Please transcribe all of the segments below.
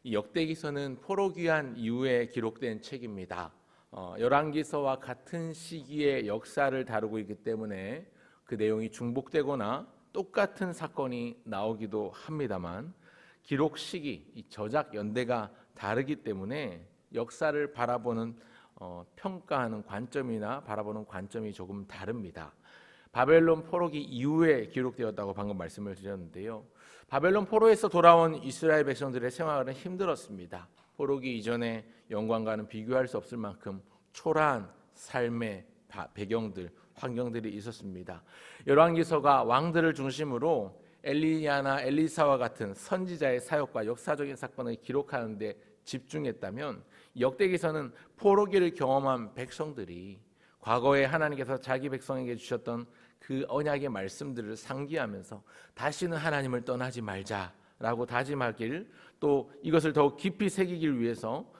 이 역대기서는 포로귀환 이후에 기록된 책입니다. 열왕기서와 같은 시기의 역사를 다루고 있기 때문에 그 내용이 중복되거나 똑같은 사건이 나오기도 합니다만, 기록 시기, 이 저작 연대가 다르기 때문에 역사를 바라보는 평가하는 관점이나 바라보는 관점이 조금 다릅니다. 바벨론 포로기 이후에 기록되었다고 방금 말씀을 드렸는데요. 바벨론 포로에서 돌아온 이스라엘 백성들의 생활은 힘들었습니다. 포로기 이전의 영광과는 비교할 수 없을 만큼 초라한 삶의 배경들, 환경들이 있었습니다. 열왕기서가 왕들을 중심으로 엘리야나 엘리사와 같은 선지자의 사역과 역사적인 사건을 기록하는 데 집중했다면, 역대기서는 포로기를 경험한 백성들이 과거에 하나님께서 자기 백성에게 주셨던 그 언약의 말씀들을 상기하면서 다시는 하나님을 떠나지 말자라고 다짐하길, 또 이것을 더욱 깊이 새기길 위해서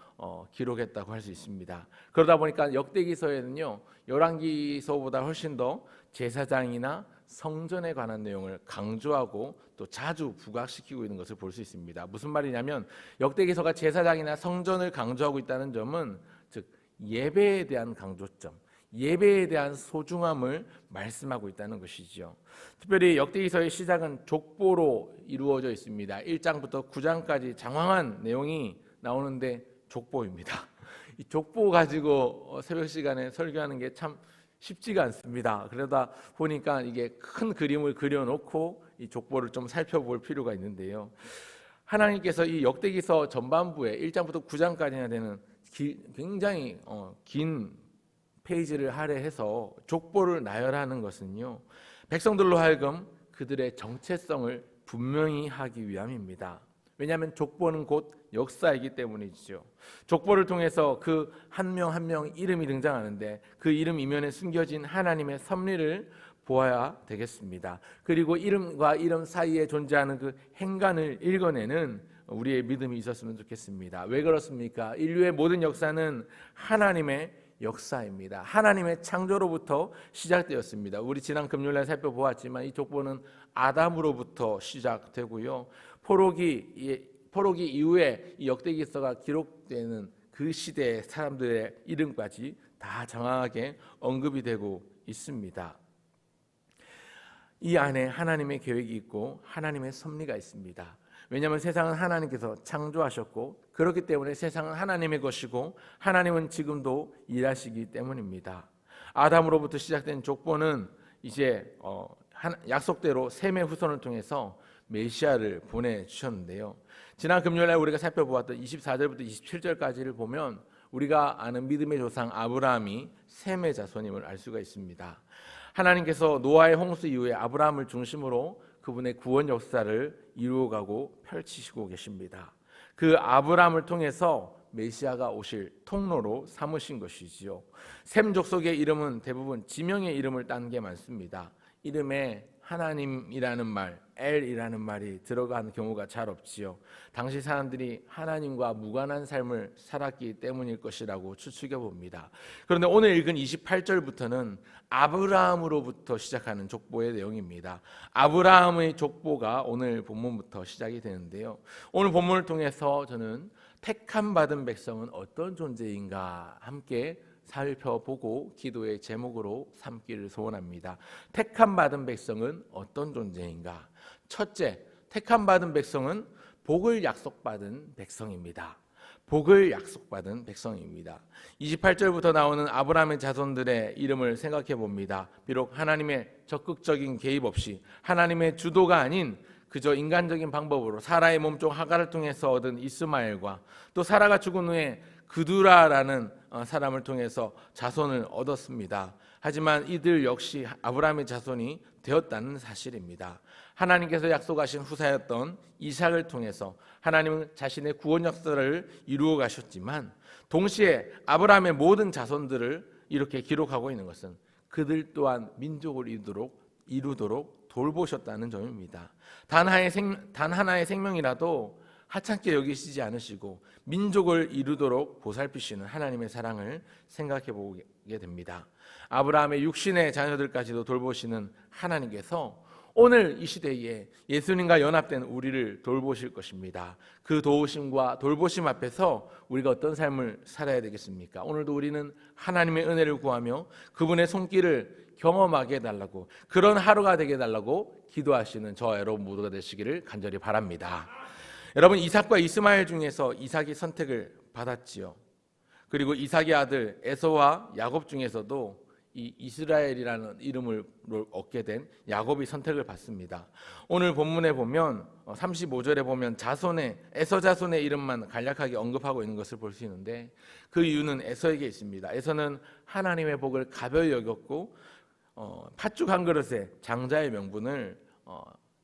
기록했다고 할 수 있습니다. 그러다 보니까 역대기서에는요, 열왕기서보다 훨씬 더 제사장이나 성전에 관한 내용을 강조하고 또 자주 부각시키고 있는 것을 볼 수 있습니다. 무슨 말이냐면, 역대기서가 제사장이나 성전을 강조하고 있다는 점은 즉 예배에 대한 강조점, 예배에 대한 소중함을 말씀하고 있다는 것이지요. 특별히 역대기서의 시작은 족보로 이루어져 있습니다. 1장부터 9장까지 장황한 내용이 나오는데 족보입니다. 이 족보 가지고 새벽 시간에 설교하는 게 참 쉽지가 않습니다. 그러다 보니까 이게 큰 그림을 그려놓고 이 족보를 좀 살펴볼 필요가 있는데요. 하나님께서 이 역대기서 전반부에 1장부터 9장까지나 되는 굉장히 긴 페이지를 할애해서 족보를 나열하는 것은요, 백성들로 하여금 그들의 정체성을 분명히 하기 위함입니다. 왜냐하면 족보는 곧 역사이기 때문이죠. 족보를 통해서 그 한 명 한 명 이름이 등장하는데, 그 이름 이면에 숨겨진 하나님의 섭리를 보아야 되겠습니다. 그리고 이름과 이름 사이에 존재하는 그 행간을 읽어내는 우리의 믿음이 있었으면 좋겠습니다. 왜 그렇습니까? 인류의 모든 역사는 하나님의 역사입니다. 하나님의 창조로부터 시작되었습니다. 우리 지난 금요일에 살펴보았지만 이 족보는 아담으로부터 시작되고요, 포로기 이후에 이 역대기서가 기록되는 그 시대의 사람들의 이름까지 다 정확하게 언급이 되고 있습니다. 이 안에 하나님의 계획이 있고 하나님의 섭리가 있습니다. 왜냐하면 세상은 하나님께서 창조하셨고, 그렇기 때문에 세상은 하나님의 것이고 하나님은 지금도 일하시기 때문입니다. 아담으로부터 시작된 족보는 이제 약속대로 셈의 후손을 통해서 메시아를 보내주셨는데요. 지난 금요일에 우리가 살펴보았던 24절부터 27절까지를 보면 우리가 아는 믿음의 조상 아브라함이 셈의 자손임을 알 수가 있습니다. 하나님께서 노아의 홍수 이후에 아브라함을 중심으로 그분의 구원 역사를 이루어가고 펼치시고 계십니다. 그 아브라함을 통해서 메시아가 오실 통로로 삼으신 것이지요. 셈 족속의 이름은 대부분 지명의 이름을 딴 게 많습니다. 이름에 하나님이라는 말, 엘이라는 말이 들어간 경우가 잘 없지요. 당시 사람들이 하나님과 무관한 삶을 살았기 때문일 것이라고 추측해 봅니다. 그런데 오늘 읽은 28절부터는 아브라함으로부터 시작하는 족보의 내용입니다. 아브라함의 족보가 오늘 본문부터 시작이 되는데요. 오늘 본문을 통해서 저는 택함 받은 백성은 어떤 존재인가 함께 살펴보고 기도의 제목으로 삼기를 소원합니다. 택함 받은 백성은 어떤 존재인가? 첫째, 택함 받은 백성은 복을 약속받은 백성입니다. 복을 약속받은 백성입니다. 28절부터 나오는 아브라함의 자손들의 이름을 생각해 봅니다. 비록 하나님의 적극적인 개입 없이 하나님의 주도가 아닌 그저 인간적인 방법으로 사라의 몸종 하갈을 통해서 얻은 이스마엘과 또 사라가 죽은 후에 그두라라는 사람을 통해서 자손을 얻었습니다. 하지만 이들 역시 아브라함의 자손이 되었다는 사실입니다. 하나님께서 약속하신 후사였던 이삭을 통해서 하나님은 자신의 구원 역사를 이루어 가셨지만, 동시에 아브라함의 모든 자손들을 이렇게 기록하고 있는 것은 그들 또한 민족을 이루도록 돌보셨다는 점입니다. 단 하나의 생명이라도 하찮게 여기시지 않으시고 민족을 이루도록 보살피시는 하나님의 사랑을 생각해 보게 됩니다. 아브라함의 육신의 자녀들까지도 돌보시는 하나님께서 오늘 이 시대에 예수님과 연합된 우리를 돌보실 것입니다. 그 도우심과 돌보심 앞에서 우리가 어떤 삶을 살아야 되겠습니까? 오늘도 우리는 하나님의 은혜를 구하며 그분의 손길을 경험하게 해달라고, 그런 하루가 되게 해달라고 기도하시는 저와 여러분 모두가 되시기를 간절히 바랍니다. 여러분, 이삭과 이스마엘 중에서 이삭이 선택을 받았지요. 그리고 이삭의 아들 에서와 야곱 중에서도 이 이스라엘이라는 이름을 얻게 된 야곱이 선택을 받습니다. 오늘 본문에 보면 35절에 보면 에서 자손의 이름만 간략하게 언급하고 있는 것을 볼 수 있는데, 그 이유는 에서에게 있습니다. 에서는 하나님의 복을 가벼이 여겼고 팥죽 한 그릇에 장자의 명분을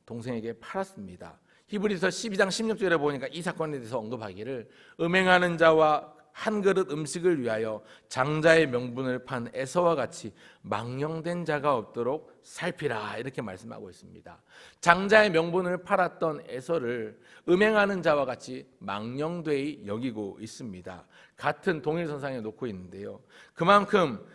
동생에게 팔았습니다. 히브리서 12장 16절에 보니까 이 사건에 대해서 언급하기를, 음행하는 자와 한 그릇 음식을 위하여 장자의 명분을 판 에서와 같이 망령된 자가 없도록 살피라, 이렇게 말씀하고 있습니다. 장자의 명분을 팔았던 에서를 음행하는 자와 같이 망령되이 여기고 있습니다. 같은 동일선상에 놓고 있는데요, 그만큼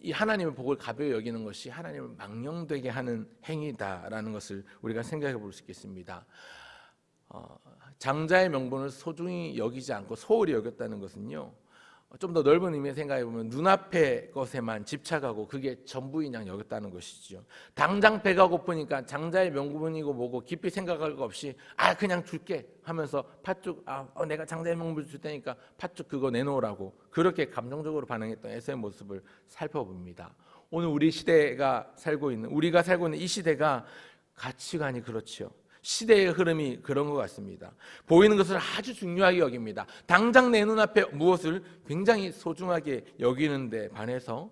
이 하나님의 복을 가벼이 여기는 것이 하나님을 망령되게 하는 행위다라는 것을 우리가 생각해 볼 수 있겠습니다. 장자의 명분을 소중히 여기지 않고 소홀히 여겼다는 것은요, 좀 더 넓은 의미의 생각해 보면 눈앞의 것에만 집착하고 그게 전부인 양 여겼다는 것이죠. 당장 배가 고프니까 장자의 명분이고 뭐고 깊이 생각할 거 없이 그냥 줄게 하면서 팥죽 내가 장자의 명분을 줄 테니까 팥죽 그거 내놓으라고, 그렇게 감정적으로 반응했던 에서의 모습을 살펴봅니다. 오늘 우리가 살고 있는 이 시대가 가치관이 그렇죠. 시대의 흐름이 그런 것 같습니다. 보이는 것을 아주 중요하게 여깁니다. 당장 내 눈앞에 무엇을 굉장히 소중하게 여기는데 반해서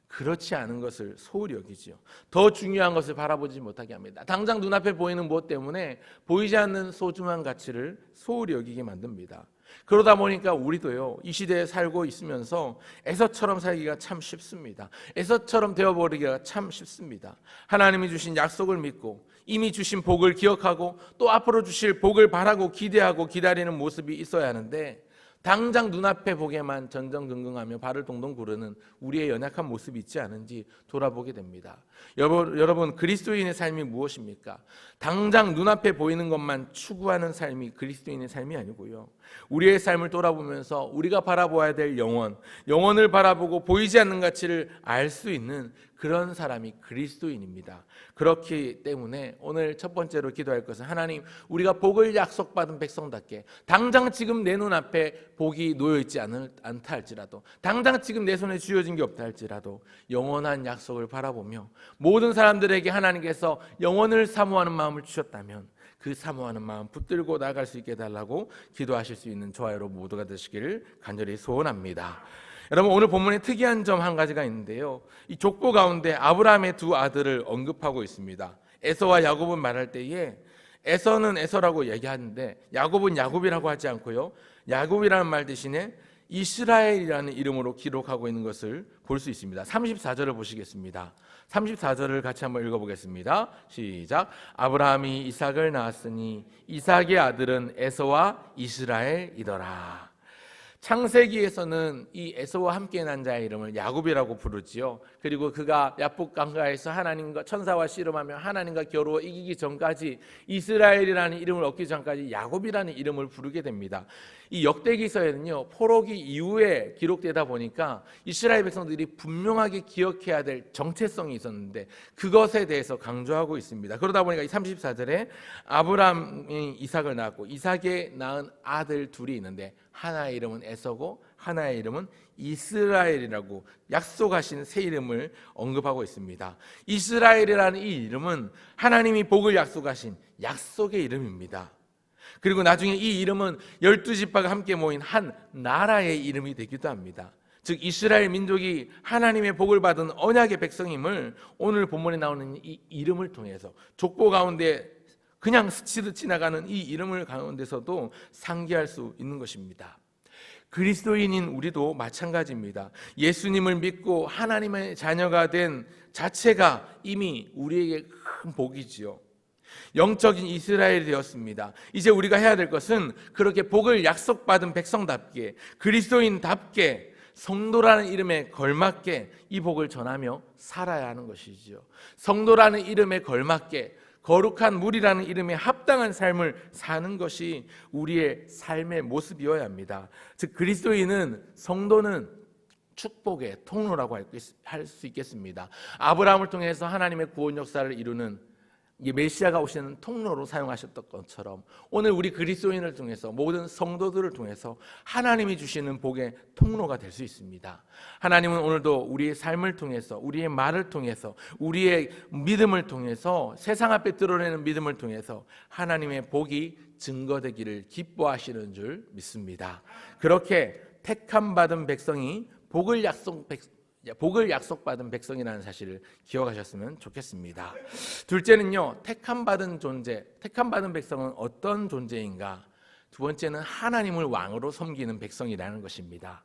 그렇지 않은 것을 소홀히 여기죠. 더 중요한 것을 바라보지 못하게 합니다. 당장 눈앞에 보이는 무엇 때문에 보이지 않는 소중한 가치를 소홀히 여기게 만듭니다. 그러다 보니까 우리도요, 이 시대에 살고 있으면서 에서처럼 살기가 참 쉽습니다. 에서처럼 되어버리기가 참 쉽습니다. 하나님이 주신 약속을 믿고 이미 주신 복을 기억하고 또 앞으로 주실 복을 바라고 기대하고 기다리는 모습이 있어야 하는데, 당장 눈앞에 보게만 전전긍긍하며 발을 동동 구르는 우리의 연약한 모습이 있지 않은지 돌아보게 됩니다. 여러분, 그리스도인의 삶이 무엇입니까? 당장 눈앞에 보이는 것만 추구하는 삶이 그리스도인의 삶이 아니고요, 우리의 삶을 돌아보면서 우리가 바라보아야 될 영원을 바라보고 보이지 않는 가치를 알 수 있는 그런 사람이 그리스도인입니다. 그렇기 때문에 오늘 첫 번째로 기도할 것은, 하나님, 우리가 복을 약속받은 백성답게 당장 지금 내 눈앞에 복이 놓여있지 않다 할지라도, 당장 지금 내 손에 쥐어진 게 없다 할지라도 영원한 약속을 바라보며 모든 사람들에게 하나님께서 영원을 사모하는 마음을 주셨다면 그 사모하는 마음 붙들고 나아갈 수 있게 해달라고 기도하실 수 있는 저와 여러분 모두가 되시기를 간절히 소원합니다. 여러분, 오늘 본문에 특이한 점 한 가지가 있는데요, 이 족보 가운데 아브라함의 두 아들을 언급하고 있습니다. 에서와 야곱은 말할 때에 에서는 에서라고 얘기하는데 야곱은 야곱이라고 하지 않고요, 야곱이라는 말 대신에 이스라엘이라는 이름으로 기록하고 있는 것을 볼 수 있습니다. 34절을 보시겠습니다. 34절을 같이 한번 읽어보겠습니다. 시작. 아브라함이 이삭을 낳았으니 이삭의 아들은 에서와 이스라엘이더라. 창세기에서는 이 에서와 함께 난 자의 이름을 야곱이라고 부르지요. 그리고 그가 야복 강가에서 하나님과 천사와 씨름하며 하나님과 겨루어 이기기 전까지, 이스라엘이라는 이름을 얻기 전까지 야곱이라는 이름을 부르게 됩니다. 이 역대기서에는요, 포로기 이후에 기록되다 보니까 이스라엘 백성들이 분명하게 기억해야 될 정체성이 있었는데 그것에 대해서 강조하고 있습니다. 그러다 보니까 이 34절에 아브라함이 이삭을 낳았고 이삭에 낳은 아들 둘이 있는데, 하나의 이름은 에서고 하나의 이름은 이스라엘이라고 약속하신 새 이름을 언급하고 있습니다. 이스라엘이라는 이 이름은 하나님이 복을 약속하신 약속의 이름입니다. 그리고 나중에 이 이름은 12지파가 함께 모인 한 나라의 이름이 되기도 합니다. 즉 이스라엘 민족이 하나님의 복을 받은 언약의 백성임을 오늘 본문에 나오는 이 이름을 통해서, 족보 가운데 그냥 스치듯 지나가는 이 이름을 가운데서도 상기할 수 있는 것입니다. 그리스도인인 우리도 마찬가지입니다. 예수님을 믿고 하나님의 자녀가 된 자체가 이미 우리에게 큰 복이지요. 영적인 이스라엘이 되었습니다. 이제 우리가 해야 될 것은 그렇게 복을 약속받은 백성답게, 그리스도인답게 성도라는 이름에 걸맞게 이 복을 전하며 살아야 하는 것이지요. 성도라는 이름에 걸맞게 거룩한 물이라는 이름에 합당한 삶을 사는 것이 우리의 삶의 모습이어야 합니다. 즉 그리스도인은, 성도는 축복의 통로라고 할 수 있겠습니다. 아브라함을 통해서 하나님의 구원 역사를 이루는 메시아가 오시는 통로로 사용하셨던 것처럼 오늘 우리 그리스도인을 통해서, 모든 성도들을 통해서 하나님이 주시는 복의 통로가 될 수 있습니다. 하나님은 오늘도 우리의 삶을 통해서, 우리의 말을 통해서, 우리의 믿음을 통해서, 세상 앞에 드러내는 믿음을 통해서 하나님의 복이 증거되기를 기뻐하시는 줄 믿습니다. 그렇게 택함 받은 백성이 복을 약속받은 백성이라는 사실을 기억하셨으면 좋겠습니다. 둘째는요, 택함 받은 백성은 어떤 존재인가? 두 번째는 하나님을 왕으로 섬기는 백성이라는 것입니다.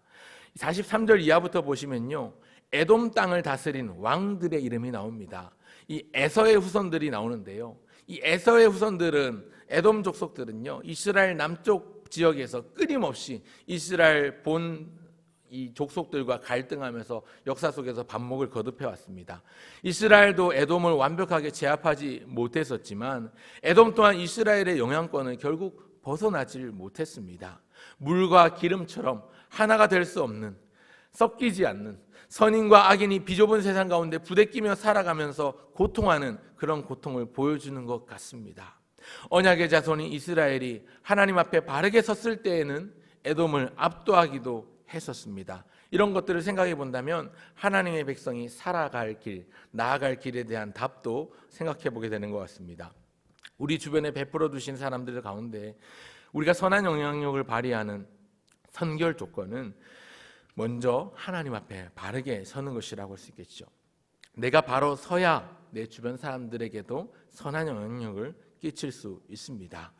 43절 이하부터 보시면요, 에돔 땅을 다스린 왕들의 이름이 나옵니다. 이 에서의 후손들이 나오는데요, 이 에서의 후손들은, 에돔 족속들은요, 이스라엘 남쪽 지역에서 끊임없이 이스라엘 이 족속들과 갈등하면서 역사 속에서 반목을 거듭해 왔습니다. 이스라엘도 에돔을 완벽하게 제압하지 못했었지만 에돔 또한 이스라엘의 영향권을 결국 벗어나질 못했습니다. 물과 기름처럼 하나가 될 수 없는, 섞이지 않는, 선인과 악인이 비좁은 세상 가운데 부대끼며 살아가면서 고통하는 그런 고통을 보여주는 것 같습니다. 언약의 자손인 이스라엘이 하나님 앞에 바르게 섰을 때에는 에돔을 압도하기도 했었습니다. 이런 것들을 생각해 본다면 하나님의 백성이 살아갈 길, 나아갈 길에 대한 답도 생각해 보게 되는 것 같습니다. 우리 주변에 베풀어 두신 사람들 가운데 우리가 선한 영향력을 발휘하는 선결 조건은 먼저 하나님 앞에 바르게 서는 것이라고 할 수 있겠죠. 내가 바로 서야 내 주변 사람들에게도 선한 영향력을 끼칠 수 있습니다.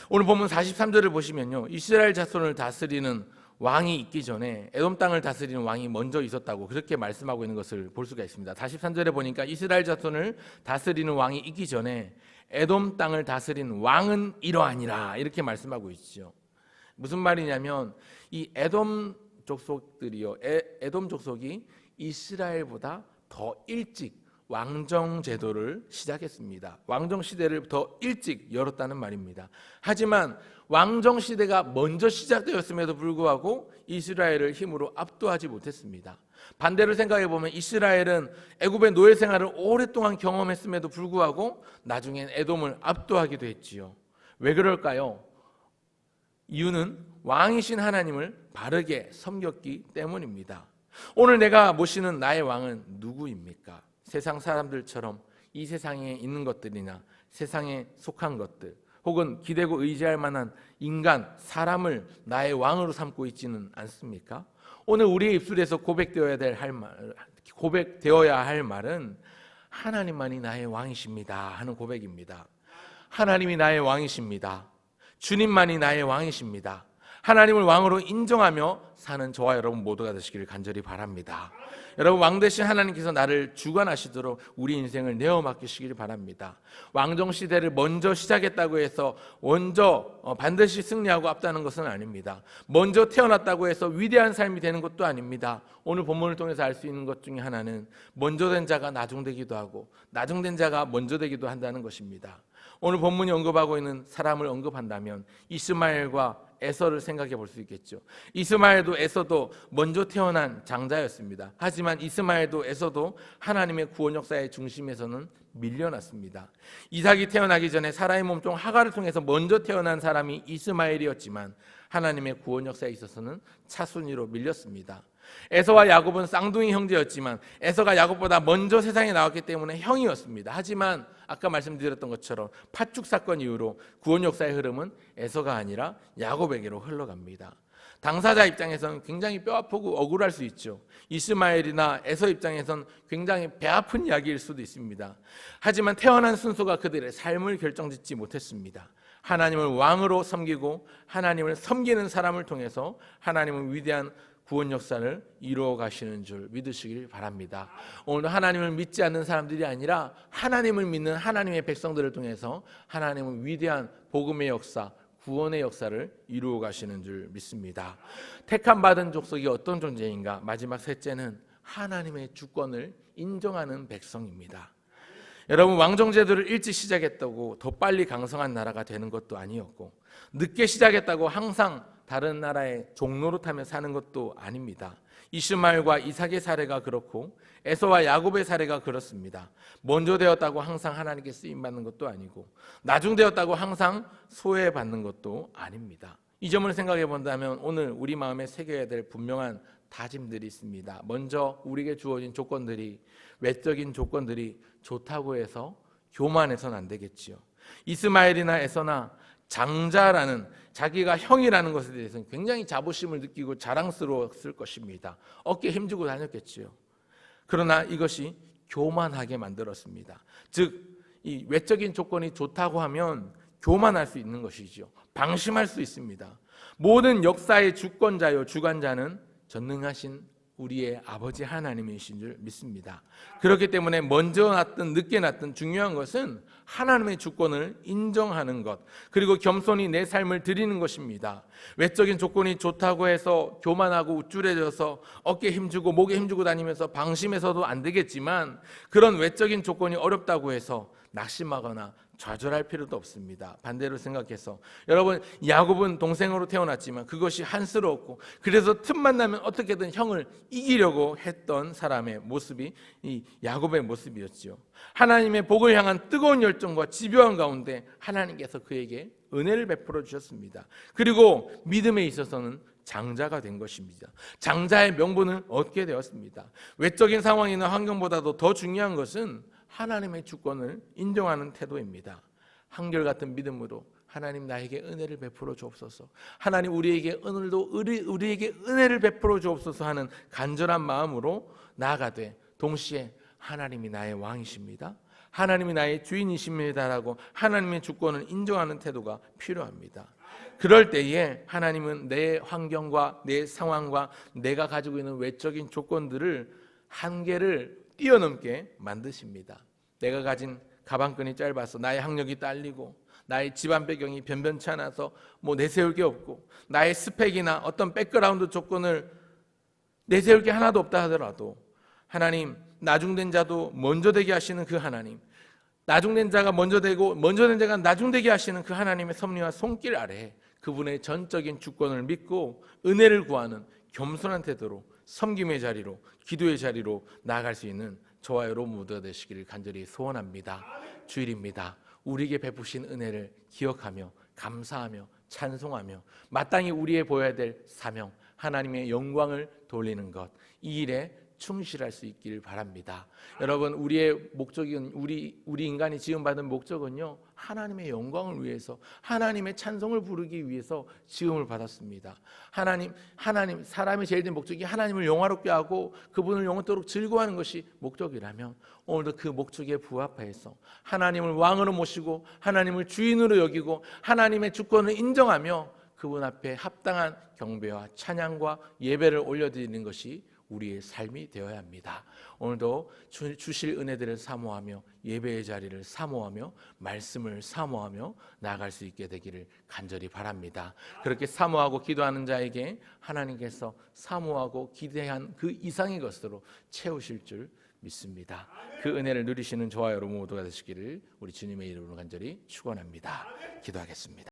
오늘 본문 43절을 보시면요, 이스라엘 자손을 다스리는 왕이 있기 전에 에돔 땅을 다스리는 왕이 먼저 있었다고 그렇게 말씀하고 있는 것을 볼 수가 있습니다. 43절에 보니까 이스라엘 자손을 다스리는 왕이 있기 전에 에돔 땅을 다스린 왕은 이러하니라, 이렇게 말씀하고 있죠. 무슨 말이냐면 이 에돔 족속들이요, 에돔 족속이 이스라엘보다 더 일찍 왕정 제도를 시작했습니다. 왕정 시대를 더 일찍 열었다는 말입니다. 하지만 왕정 시대가 먼저 시작되었음에도 불구하고 이스라엘을 힘으로 압도하지 못했습니다. 반대로 생각해 보면 이스라엘은 애굽의 노예 생활을 오랫동안 경험했음에도 불구하고 나중엔 에돔을 압도하기도 했지요. 왜 그럴까요? 이유는 왕이신 하나님을 바르게 섬겼기 때문입니다. 오늘 내가 모시는 나의 왕은 누구입니까? 세상 사람들처럼 이 세상에 있는 것들이나 세상에 속한 것들, 혹은 기대고 의지할 만한 인간, 사람을 나의 왕으로 삼고 있지는 않습니까? 오늘 우리의 입술에서 고백되어야 할 말은 하나님만이 나의 왕이십니다 하는 고백입니다. 하나님이 나의 왕이십니다. 주님만이 나의 왕이십니다. 하나님을 왕으로 인정하며 사는 저와 여러분 모두가 되시기를 간절히 바랍니다. 여러분, 왕 되신 하나님께서 나를 주관하시도록 우리 인생을 내어 맡기시길 바랍니다. 왕정 시대를 먼저 시작했다고 해서 먼저 반드시 승리하고 앞다는 것은 아닙니다. 먼저 태어났다고 해서 위대한 삶이 되는 것도 아닙니다. 오늘 본문을 통해서 알 수 있는 것 중에 하나는 먼저 된 자가 나중되기도 하고 나중된 자가 먼저 되기도 한다는 것입니다. 오늘 본문이 언급하고 있는 사람을 언급한다면 이스마엘과 에서를 생각해 볼 수 있겠죠. 이스마엘도 에서도 먼저 태어난 장자였습니다. 하지만 이스마엘도 에서도 하나님의 구원 역사의 중심에서는 밀려났습니다. 이삭이 태어나기 전에 사라의 몸종 하가를 통해서 먼저 태어난 사람이 이스마엘이었지만 하나님의 구원 역사에 있어서는 차순위로 밀렸습니다. 에서와 야곱은 쌍둥이 형제였지만 에서가 야곱보다 먼저 세상에 나왔기 때문에 형이었습니다. 하지만 아까 말씀드렸던 것처럼 팥죽 사건 이후로 구원 역사의 흐름은 에서가 아니라 야곱에게로 흘러갑니다. 당사자 입장에서는 굉장히 뼈아프고 억울할 수 있죠. 이스마엘이나 에서 입장에서는 굉장히 배아픈 이야기일 수도 있습니다. 하지만 태어난 순서가 그들의 삶을 결정짓지 못했습니다. 하나님을 왕으로 섬기고 하나님을 섬기는 사람을 통해서 하나님은 위대한 구원 역사를 이루어 가시는 줄 믿으시길 바랍니다. 오늘 하나님을 믿지 않는 사람들이 아니라 하나님을 믿는 하나님의 백성들을 통해서 하나님은 위대한 복음의 역사, 구원의 역사를 이루어 가시는 줄 믿습니다. 택함 받은 족속이 어떤 존재인가? 마지막 셋째는 하나님의 주권을 인정하는 백성입니다. 여러분, 왕정제도를 일찍 시작했다고 더 빨리 강성한 나라가 되는 것도 아니었고, 늦게 시작했다고 항상 다른 나라의 종노릇하며 사는 것도 아닙니다. 이스마엘과 이삭의 사례가 그렇고 에서와 야곱의 사례가 그렇습니다. 먼저 되었다고 항상 하나님께 쓰임받는 것도 아니고, 나중 되었다고 항상 소외받는 것도 아닙니다. 이 점을 생각해 본다면 오늘 우리 마음에 새겨야 될 분명한 다짐들이 있습니다. 먼저 우리에게 주어진 조건들이, 외적인 조건들이 좋다고 해서 교만해서는 안 되겠지요. 이스마엘이나 에서나 장자라는, 자기가 형이라는 것에 대해서는 굉장히 자부심을 느끼고 자랑스러웠을 것입니다. 어깨에 힘주고 다녔겠지요. 그러나 이것이 교만하게 만들었습니다. 즉, 이 외적인 조건이 좋다고 하면 교만할 수 있는 것이죠. 방심할 수 있습니다. 모든 역사의 주권자요 주관자는 전능하신 우리의 아버지 하나님이신 줄 믿습니다. 그렇기 때문에 먼저 났든 늦게 났든 중요한 것은 하나님의 주권을 인정하는 것, 그리고 겸손히 내 삶을 드리는 것입니다. 외적인 조건이 좋다고 해서 교만하고 우쭐해져서 어깨에 힘주고 목에 힘주고 다니면서 방심해서도 안 되겠지만, 그런 외적인 조건이 어렵다고 해서 낙심하거나 좌절할 필요도 없습니다. 반대로 생각해서, 여러분, 야곱은 동생으로 태어났지만 그것이 한스러웠고, 그래서 틈만 나면 어떻게든 형을 이기려고 했던 사람의 모습이 이 야곱의 모습이었지요. 하나님의 복을 향한 뜨거운 열정과 집요한 가운데 하나님께서 그에게 은혜를 베풀어 주셨습니다. 그리고 믿음에 있어서는 장자가 된 것입니다. 장자의 명분을 얻게 되었습니다. 외적인 상황이나 환경보다도 더 중요한 것은 하나님의 주권을 인정하는 태도입니다. 한결같은 믿음으로 하나님, 나에게 은혜를 베풀어 주옵소서, 하나님 우리에게 오늘도 우리에게 은혜를 베풀어 주옵소서 하는 간절한 마음으로 나아가되, 동시에 하나님이 나의 왕이십니다, 하나님이 나의 주인이십니다라고 하나님의 주권을 인정하는 태도가 필요합니다. 그럴 때에 하나님은 내 환경과 내 상황과 내가 가지고 있는 외적인 조건들을, 한계를 뛰어넘게 만드십니다. 내가 가진 가방끈이 짧아서 나의 학력이 딸리고, 나의 집안 배경이 변변치 않아서 내세울 게 없고, 나의 스펙이나 어떤 백그라운드 조건을 내세울 게 하나도 없다 하더라도, 하나님, 나중된 자도 먼저 되게 하시는 그 하나님, 나중된 자가 먼저 되고 먼저 된 자가 나중되게 하시는 그 하나님의 섭리와 손길 아래 그분의 전적인 주권을 믿고 은혜를 구하는 겸손한 태도로, 섬김의 자리로, 기도의 자리로 나아갈 수 있는 저와 여러분 모두가 되시기를 간절히 소원합니다. 주일입니다. 우리에게 베푸신 은혜를 기억하며 감사하며 찬송하며 마땅히 우리의 보여야 될 사명, 하나님의 영광을 돌리는 것, 이 일에 충실할 수 있기를 바랍니다. 여러분, 우리의 목적은, 우리 인간이 지음받은 목적은요, 하나님의 영광을 위해서, 하나님의 찬송을 부르기 위해서 지음을 받았습니다. 하나님, 사람의 제일 된 목적이 하나님을 영화롭게 하고 그분을 영원토록 즐거워하는 것이 목적이라면, 오늘도 그 목적에 부합해서 하나님을 왕으로 모시고 하나님을 주인으로 여기고 하나님의 주권을 인정하며 그분 앞에 합당한 경배와 찬양과 예배를 올려드리는 것이 우리의 삶이 되어야 합니다. 오늘도 주실 은혜들을 사모하며 예배의 자리를 사모하며 말씀을 사모하며 나아갈 수 있게 되기를 간절히 바랍니다. 그렇게 사모하고 기도하는 자에게 하나님께서 사모하고 기대한 그 이상의 것으로 채우실 줄 믿습니다. 그 은혜를 누리시는 저와 여러분 모두가 되시기를 우리 주님의 이름으로 간절히 축원합니다. 기도하겠습니다.